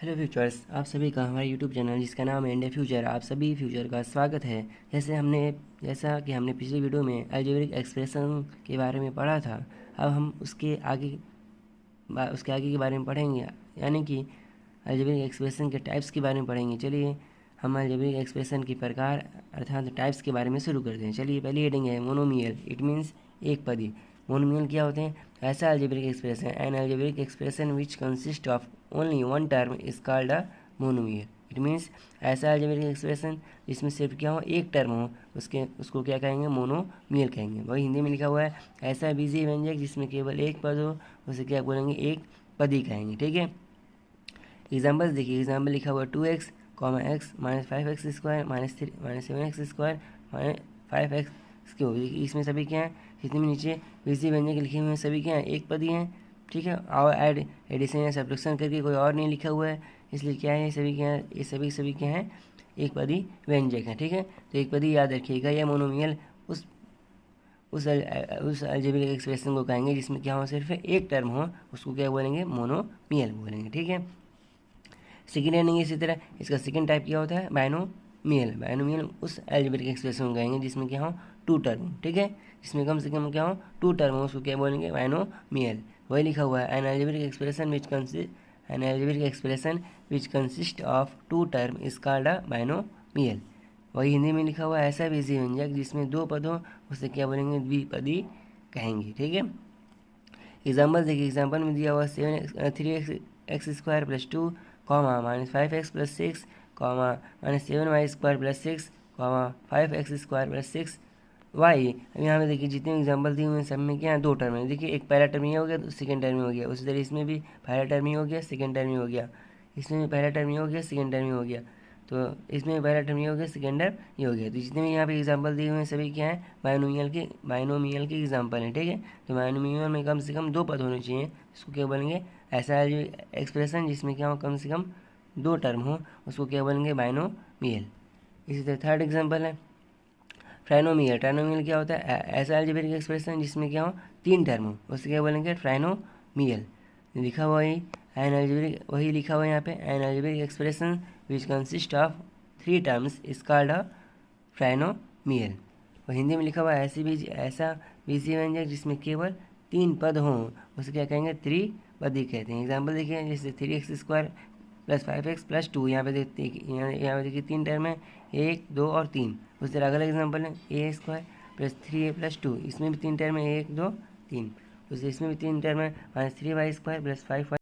Hello futures, आप सभी का हमारे यूट्यूब चैनल जिसका नाम है इंडिया फ्यूचर, आप सभी फ्यूचर का स्वागत है। जैसा कि हमने पिछली वीडियो में अलजेब्रिक एक्सप्रेशन के बारे में पढ़ा था, अब हम उसके आगे के बारे में पढ़ेंगे, यानी कि अलजेब्रिक एक्सप्रेशन के टाइप्स के बारे में पढ़ेंगे। चलिए हम अलजेब्रिक एक्सप्रेशन के प्रकार अर्थात टाइप्स के बारे में शुरू करते हैं। चलिए पहली हेडिंग है मोनोमियल, इट मीन्स एक पदी। मोनोमियल क्या होते हैं? ऐसा algebraic expression, N algebraic expression which consist of only one term is called a monomial. It means ऐसा अलजेब्रिक एक्सप्रेशन जिसमें सिर्फ क्या हो, एक टर्म हो, उसको क्या कहेंगे? मोनोमियल कहेंगे। वही हिंदी में लिखा हुआ है, ऐसा बीजीय व्यंजक जिसमें केवल एक पद हो, उसे क्या बोलेंगे? एक पदी कहेंगे। ठीक है, एग्जाम्पल्स देखिए। एग्जाम्पल लिखा हुआ 2x, x minus 5x² minus 7x² minus 5x³। इसमें सभी क्या है? जितने भी नीचे बीजीय व्यंजक लिखे हुए हैं सभी क्या है? एक पदी हैं। ठीक है, और एडिशन या सब्ट्रैक्शन करके कोई और नहीं लिखा हुआ है, इसलिए क्या है? ये सभी क्या है? ये सभी क्या है? एक पदी व्यंजक है। ठीक है, तो एक पदी याद रखिएगा। या मोनोमियल उस अलजेब्रिक एक्सप्रेशन को कहेंगे जिसमें क्या हो? सिर्फ एक टर्म हो, उसको क्या बोलेंगे? मोनोमियल बोलेंगे। ठीक है, सेकेंड हेडिंग इसी तरह, इसका सेकेंड टाइप क्या होता है? बायनोमियल। बायनोमियल उस अलजेब्रिक एक्सप्रेशन को कहेंगे जिसमें क्या हो? Two term. ठीक है, जिसमें कम से कम क्या हो? टू टर्म हो, उसको क्या बोलेंगे? बायनोमियल। वही लिखा हुआ है, an algebraic expression which consist of two term is called a binomial. वही हिंदी में लिखा हुआ है, ऐसा बीजीय व्यंजक जिसमें दो पद हो, उसे क्या बोलेंगे? द्विपदी कहेंगे। ठीक है, एग्जाम्पल देखिए। एग्जाम्पल में दिया हुआ 3x² + 2, -5x + 6, -7y² + 6, 5x² + 6 Y. अब यहाँ पे देखिए जितने एग्जाम्पल दिए हुए हैं सब में क्या है? दो टर्म है। देखिए एक पहला टर्म ये हो गया, तो सेकेंड टर्म ये हो गया। उसी तरह इसमें भी पहला टर्म ये हो गया, सेकेंड टर्म ये हो गया। इसमें भी पहला टर्म ये हो गया, सेकेंड टर्म ये हो गया। तो इसमें भी पहला टर्म ये हो गया, सेकेंड टर्म ये हो गया। तो जितने भी यहाँ पे एग्जाम्पल दिए हुए हैं सभी क्या है? बायनोमियल के एग्जाम्पल हैं। ठीक है, तो बायनोमियल में कम से कम दो पद होने चाहिए, इसको क्या बोलेंगे? ऐसा एक्सप्रेशन जिसमें क्या हो? कम से कम दो टर्म हो, उसको क्या बोलेंगे? बायनोमियल। इसी तरह थर्ड एग्जाम्पल है ट्राइनोमियल। ट्राइनोमियल क्या होता है? ऐसा अलजेब्रिक एक्सप्रेशन जिसमें क्या हो? तीन टर्म हो, उससे क्या बोलेंगे? ट्राइनोमियल। लिखा हुआ वही लिखा हुआ है यहाँ पे, N algebraic expression which consist of three terms is called a trinomial. और हिंदी में लिखा हुआ है, ऐसा बीजीय व्यंजक जिसमें केवल तीन पद हों, उसे क्या कहेंगे? त्रिपदी कहते हैं। एग्जाम्पल देखिए, जैसे 3x² + 5x + 2। यहाँ पे देखिए तीन टर्म है, 1, 2 और 3। उस तरह अगला एग्जाम्पल है a² + 3a + 2। इसमें भी तीन टर्म है, 1, 2, 3। उससे इसमें भी तीन टर्म है, -3y² + 5y